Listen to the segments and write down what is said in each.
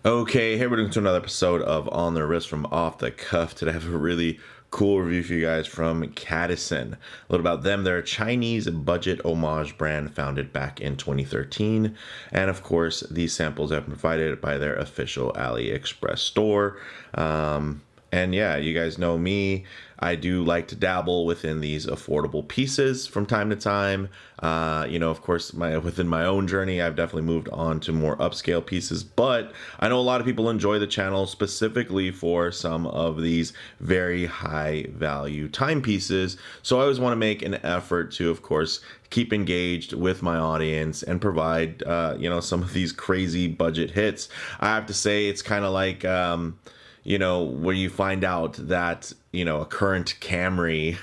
Okay, hey, we're doing to another episode of On the Wrist from Off the Cuff. Today I have a really cool review for you guys from CADISEN. A little about them. They're a Chinese budget homage brand founded back in 2013. And of course, these samples have been provided by their official AliExpress store. And yeah, you guys know me. I do like to dabble within these affordable pieces from time to time. Of course, within my own journey, I've definitely moved on to more upscale pieces. But I know a lot of people enjoy the channel specifically for some of these very high value timepieces. So I always want to make an effort to, of course, keep engaged with my audience and provide, some of these crazy budget hits. I have to say, it's kind of like where you find out that, a current Camry,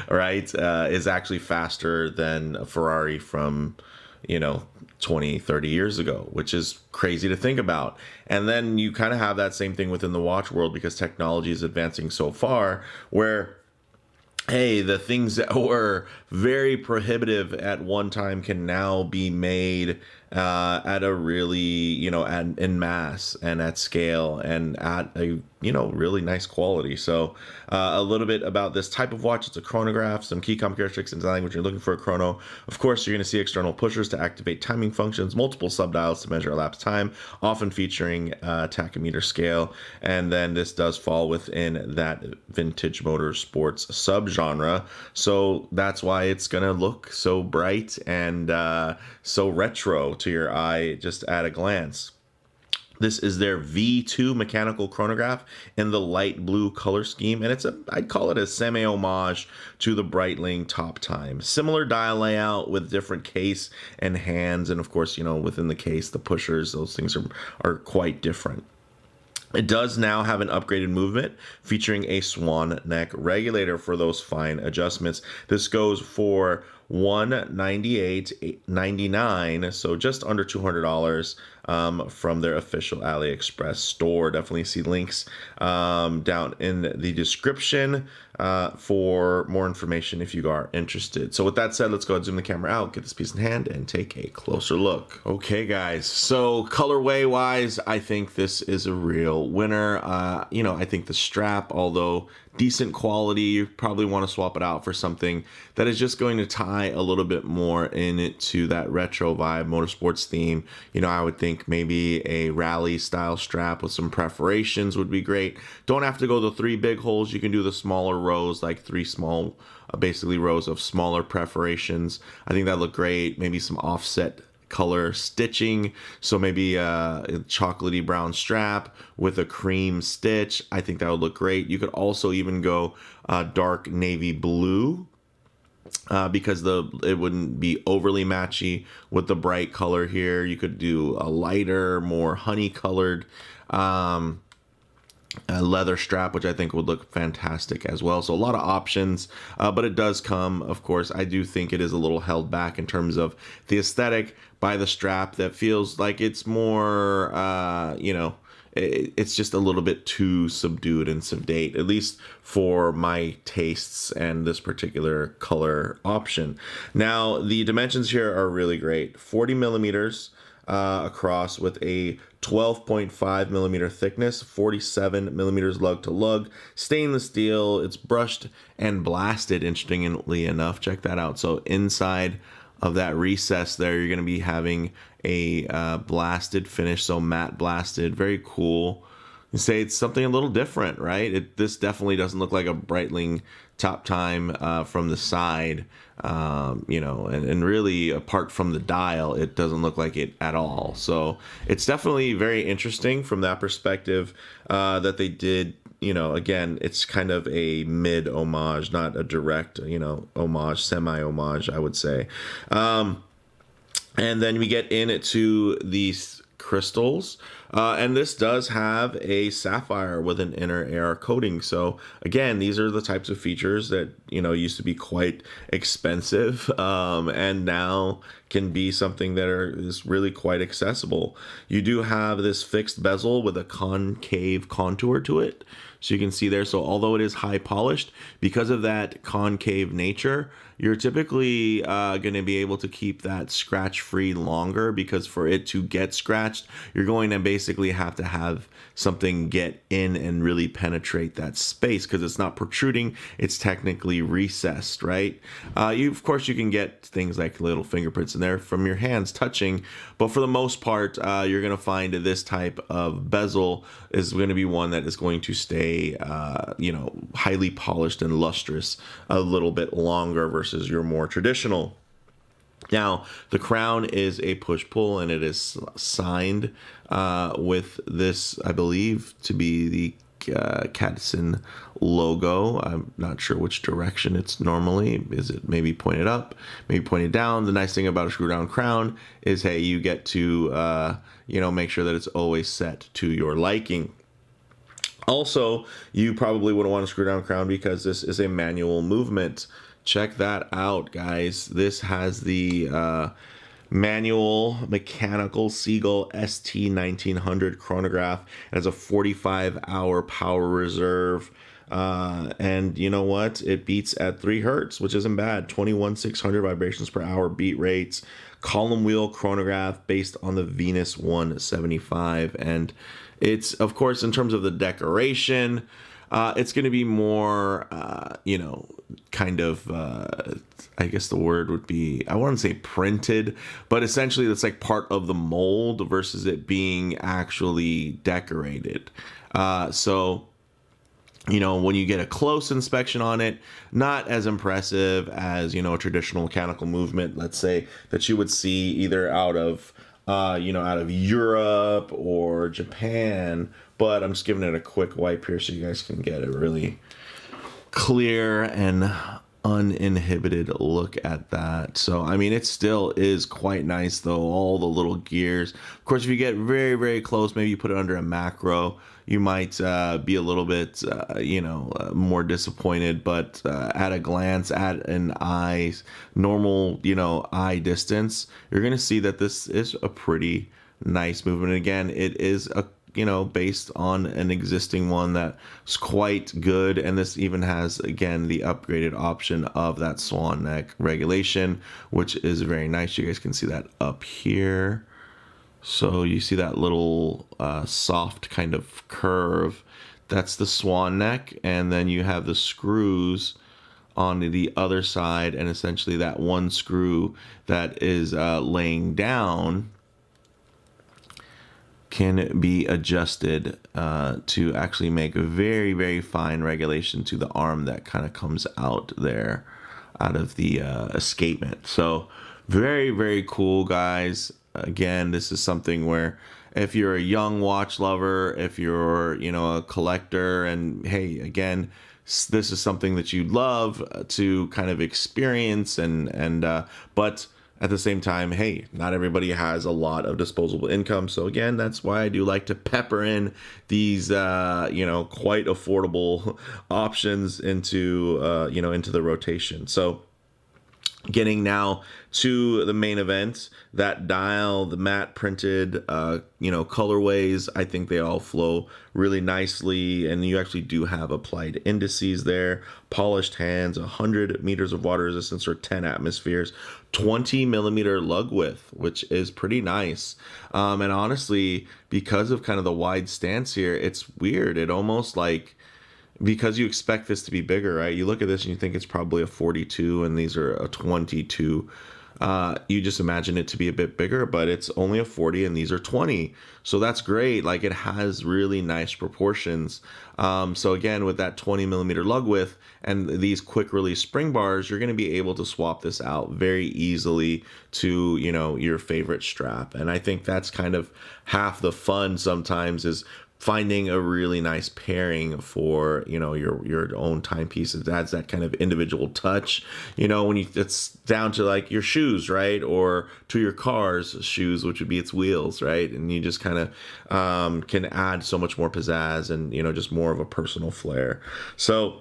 right, is actually faster than a Ferrari from, 20, 30 years ago, which is crazy to think about. And then you kind of have that same thing within the watch world because technology is advancing so far where hey, the things that were very prohibitive at one time can now be made at a really, in mass and at scale and at a, really nice quality. So a little bit about this type of watch. It's a chronograph, some key common characteristics and design when you're looking for a chrono. Of course, you're going to see external pushers to activate timing functions, multiple subdials to measure elapsed time, often featuring tachymeter scale. And then this does fall within that vintage motorsports subgenre. So that's why it's going to look so bright and so retro to your eye just at a glance. This is their V2 mechanical chronograph in the light blue color scheme, and I'd call it a semi-homage to the Breitling Top Time. Similar dial layout with different case and hands, and of course, within the case, the pushers, those things are quite different. It does now have an upgraded movement featuring a swan neck regulator for those fine adjustments. This goes for $198.99, so just under $200 from their official AliExpress store. Definitely see links down in the description for more information if you are interested. So with that said, let's go ahead and zoom the camera out, get this piece in hand, and take a closer look. Okay, guys, so colorway wise, I think this is a real winner. I think the strap, although decent quality, you probably want to swap it out for something that is just going to tie a little bit more into that retro vibe, motorsports theme. I would think maybe a rally style strap with some perforations would be great. Don't have to go the 3 big holes. You can do the smaller rows, like 3 small, basically rows of smaller perforations. I think that look great. Maybe some offset color stitching, so maybe a chocolatey brown strap with a cream stitch. I think that would look great. You could also even go dark navy blue because it wouldn't be overly matchy with the bright color here. You could do a lighter, more honey colored a leather strap, which I think would look fantastic as well. So a lot of options, but it does come, of course, I do think it is a little held back in terms of the aesthetic by the strap that feels like it's more, it's just a little bit too subdued and sedate, at least for my tastes and this particular color option. Now, the dimensions here are really great. 40 millimeters across with a 12.5 millimeter thickness, 47 millimeters lug to lug, stainless steel. It's brushed and blasted, interestingly enough. Check that out. So inside of that recess there, you're going to be having a blasted finish, so matte blasted. Very cool. You say it's something a little different, right? This definitely doesn't look like a Breitling Top Time from the side, and really apart from the dial, it doesn't look like it at all. So it's definitely very interesting from that perspective that they did. Again, it's kind of a mid homage, not a direct, homage, semi-homage, I would say. And then we get into these crystals, and this does have a sapphire with an inner AR coating. So again, these are the types of features that used to be quite expensive, and now can be something that is really quite accessible. You do have this fixed bezel with a concave contour to it, so you can see there. So although it is high polished, because of that concave nature, you're typically going to be able to keep that scratch free longer, because for it to get scratched, you're going to basically basically have to have something get in and really penetrate that space because it's not protruding, it's technically recessed, right? Of course you can get things like little fingerprints in there from your hands touching, but for the most part you're going to find this type of bezel is going to be one that is going to stay highly polished and lustrous a little bit longer versus your more traditional. Now, the crown is a push-pull, and it is signed with this, I believe, to be the CADISEN logo. I'm not sure which direction it's normally. Is it maybe pointed up, maybe pointed down? The nice thing about a screw-down crown is, hey, you get to, make sure that it's always set to your liking. Also, you probably wouldn't want a screw-down crown because this is a manual movement. Check that out, guys. This has the manual mechanical Seagull ST1900 chronograph. It has a 45-hour power reserve. And you know what? It beats at 3 hertz, which isn't bad. 21,600 vibrations per hour beat rates. Column wheel chronograph based on the Venus 175. And it's, of course, in terms of the decoration, it's going to be more, I guess the word would be, I wouldn't say printed, but essentially that's like part of the mold versus it being actually decorated. So when you get a close inspection on it, not as impressive as, a traditional mechanical movement, let's say, that you would see either out of Europe or Japan. But I'm just giving it a quick wipe here so you guys can get a really clear and uninhibited look at that. So, I mean, it still is quite nice, though. All the little gears. Of course, if you get very, very close, maybe you put it under a macro, you might be a little bit, more disappointed. But at a glance, at an normal, eye distance, you're going to see that this is a pretty nice movement. Again, it is based on an existing one that's quite good. And this even has, again, the upgraded option of that swan neck regulation, which is very nice. You guys can see that up here. So you see that little soft kind of curve. That's the swan neck. And then you have the screws on the other side. And essentially that one screw that is laying down can be adjusted to actually make a very, very fine regulation to the arm that kind of comes out there out of the escapement. So very, very cool, guys. Again, this is something where if you're a young watch lover, if you're, a collector, and hey, again, this is something that you'd love to kind of experience but at the same time, hey, not everybody has a lot of disposable income. So again, that's why I do like to pepper in these, quite affordable options into the rotation. So getting now to the main event, that dial, the matte printed, colorways, I think they all flow really nicely. And you actually do have applied indices there, polished hands, 100 meters of water resistance or 10 atmospheres, 20 millimeter lug width, which is pretty nice. And honestly, because of kind of the wide stance here, it's weird. It almost because you expect this to be bigger, right? You look at this and you think it's probably a 42 and these are a 22. You just imagine it to be a bit bigger, but it's only a 40 and these are 20. So that's great. It has really nice proportions. So again, with that 20 millimeter lug width and these quick release spring bars, you're going to be able to swap this out very easily to, your favorite strap. And I think that's kind of half the fun sometimes is finding a really nice pairing for your own timepiece. It adds that kind of individual touch, when it's down to your shoes, right, or to your car's shoes, which would be its wheels, right, and you just kind of can add so much more pizzazz and just more of a personal flair. So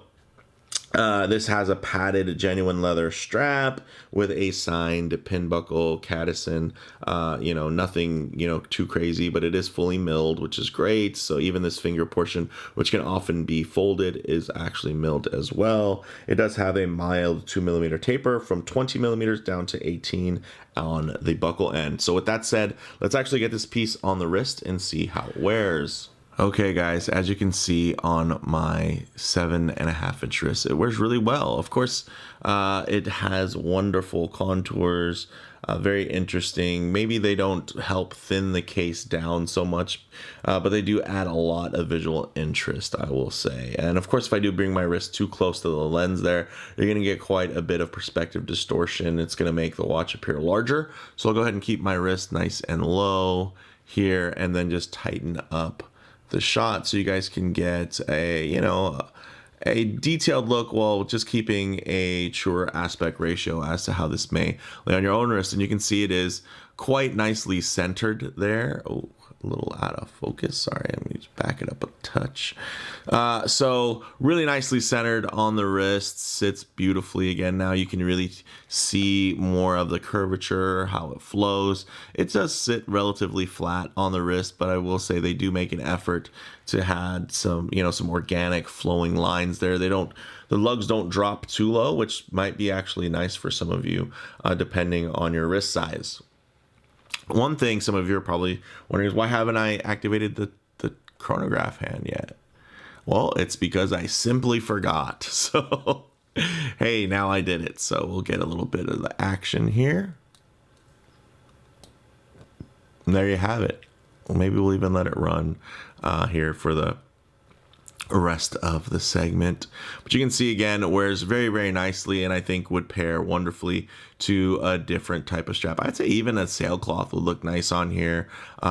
This has a padded genuine leather strap with a signed pin buckle CADISEN. Nothing, too crazy, but it is fully milled, which is great. So even this finger portion, which can often be folded, is actually milled as well. It does have a mild 2mm taper from 20mm down to 18 on the buckle end. So with that said, let's actually get this piece on the wrist and see how it wears. Okay guys, as you can see on my 7.5-inch wrist, it wears really well. Of course, it has wonderful contours, very interesting. Maybe they don't help thin the case down so much, but they do add a lot of visual interest, I will say. And of course, if I do bring my wrist too close to the lens there, you're gonna get quite a bit of perspective distortion. It's gonna make the watch appear larger. So I'll go ahead and keep my wrist nice and low here, and then just tighten up the shot so you guys can get a detailed look while just keeping a truer aspect ratio as to how this may lay on your own wrist. And you can see it is quite nicely centered there. Oh, a little out of focus. Sorry, I'm going to back it up a touch. So really nicely centered on the wrist, sits beautifully. Again, now you can really see more of the curvature, how it flows. It does sit relatively flat on the wrist, but I will say they do make an effort to add some organic flowing lines there. The lugs don't drop too low, which might be actually nice for some of you, depending on your wrist size. One thing some of you are probably wondering is, why haven't I activated the chronograph hand yet? Well, it's because I simply forgot. So, hey, now I did it. So we'll get a little bit of the action here. And there you have it. Well, maybe we'll even let it run here for the rest of the segment. But you can see again, it wears very, very nicely, and I think would pair wonderfully to a different type of strap. I'd say even a sailcloth would look nice on here,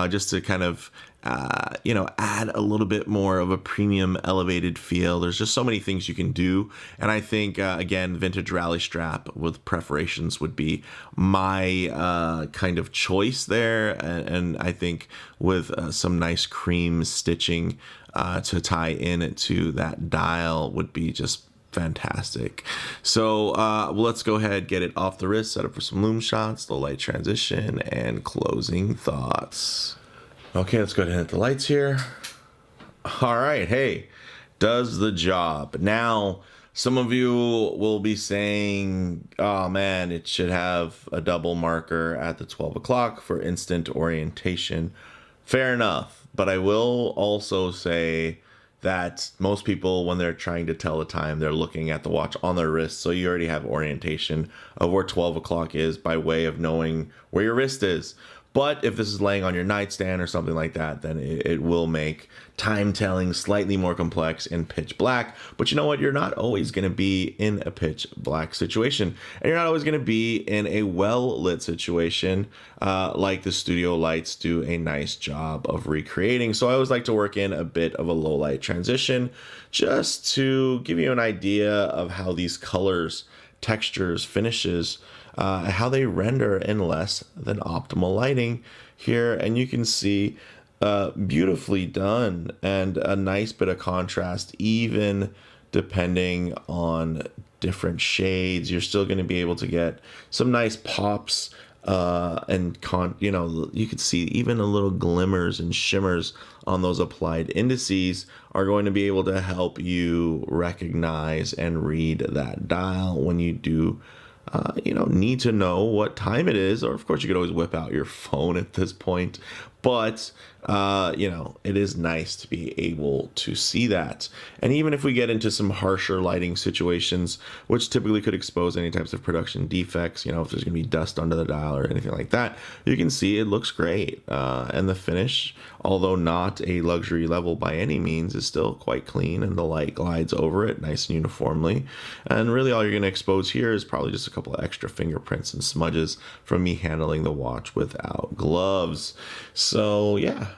just to kind of add a little bit more of a premium elevated feel. There's just so many things you can do. And I think, again, vintage rally strap with perforations would be my kind of choice there. And I think with some nice cream stitching to tie in to that dial would be just fantastic. So let's go ahead, get it off the wrist, set up for some Lume shots, low light transition, and closing thoughts. Okay, let's go ahead and hit the lights here. All right, hey, does the job. Now, some of you will be saying, oh man, it should have a double marker at the 12 o'clock for instant orientation. Fair enough, but I will also say that most people, when they're trying to tell the time, they're looking at the watch on their wrist, so you already have orientation of where 12 o'clock is by way of knowing where your wrist is. But if this is laying on your nightstand or something like that, then it will make time telling slightly more complex in pitch black. But you know what? You're not always going to be in a pitch black situation. And you're not always going to be in a well-lit situation like the studio lights do a nice job of recreating. So I always like to work in a bit of a low light transition just to give you an idea of how these colors, textures, finishes, how they render in less than optimal lighting here. And you can see beautifully done, and a nice bit of contrast, even depending on different shades. You're still going to be able to get some nice pops and you could see even a little glimmers and shimmers on those applied indices are going to be able to help you recognize and read that dial when you do need to know what time it is. Or of course you could always whip out your phone at this point, but it is nice to be able to see that. And even if we get into some harsher lighting situations, which typically could expose any types of production defects, if there's gonna be dust under the dial or anything like that, you can see it looks great. And the finish, although not a luxury level by any means, is still quite clean, and the light glides over it nice and uniformly. And really all you're gonna expose here is probably just a couple of extra fingerprints and smudges from me handling the watch without gloves. So yeah,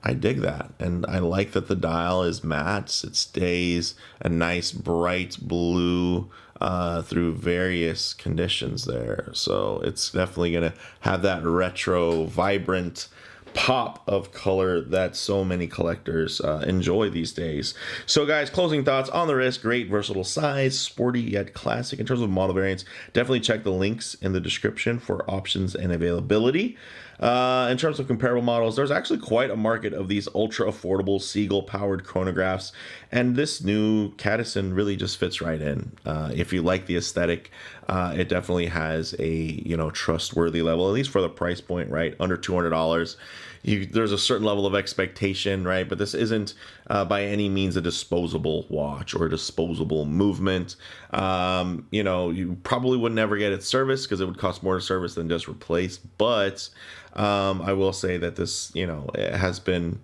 I dig that. And I like that the dial is matte. It stays a nice bright blue through various conditions there. So it's definitely going to have that retro, vibrant pop of color that so many collectors enjoy these days. So guys, closing thoughts on the wrist: great versatile size, sporty yet classic. In terms of model variants, definitely check the links in the description for options and availability. In terms of comparable models, there's actually quite a market of these ultra affordable Seagull powered chronographs, and this new CADISEN really just fits right in. If you like the aesthetic, it definitely has a trustworthy level, at least for the price point, right? Under $200. There's a certain level of expectation, right? But this isn't by any means a disposable watch or a disposable movement. You probably would never get it serviced because it would cost more to service than just replace. But I will say that this, it has been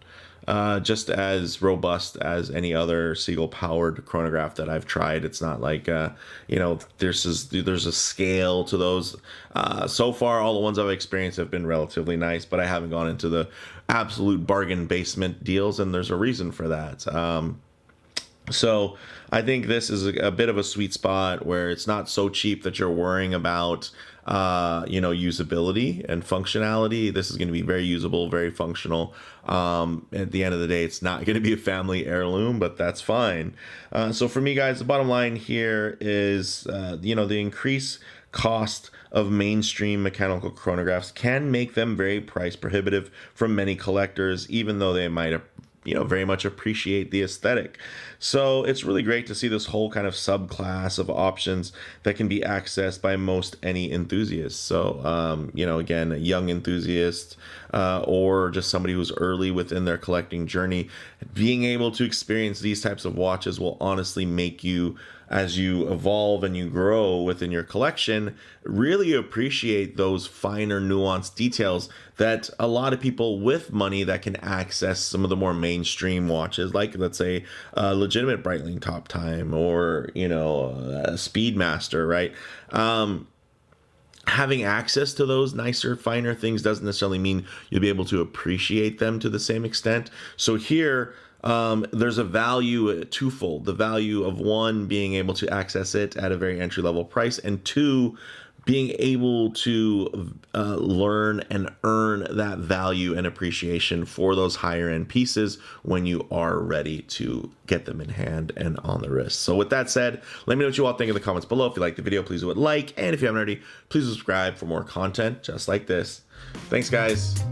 just as robust as any other Seagull powered chronograph that I've tried. It's not like there's a scale to those. So far, all the ones I've experienced have been relatively nice, but I haven't gone into the absolute bargain basement deals, and there's a reason for that. So I think this is a bit of a sweet spot where it's not so cheap that you're worrying about usability and functionality. This is going to be very usable, very functional. At the end of the day, it's not going to be a family heirloom, but that's fine. So for me, guys, the bottom line here is the increased cost of mainstream mechanical chronographs can make them very price prohibitive for many collectors, even though they might very much appreciate the aesthetic. So it's really great to see this whole kind of subclass of options that can be accessed by most any enthusiast. So, again, a young enthusiast or just somebody who's early within their collecting journey, being able to experience these types of watches will honestly make you, as you evolve and you grow within your collection, really appreciate those finer nuanced details that a lot of people with money that can access some of the more mainstream watches, like let's say a legitimate Breitling Top Time or a Speedmaster, right? Having access to those nicer, finer things doesn't necessarily mean you'll be able to appreciate them to the same extent. So here, there's a value twofold: the value of one, being able to access it at a very entry level price, and two, being able to learn and earn that value and appreciation for those higher end pieces when you are ready to get them in hand and on the wrist. So with that said, let me know what you all think in the comments below. If you like the video, please do it like, and if you haven't already, please subscribe for more content just like this. Thanks, guys.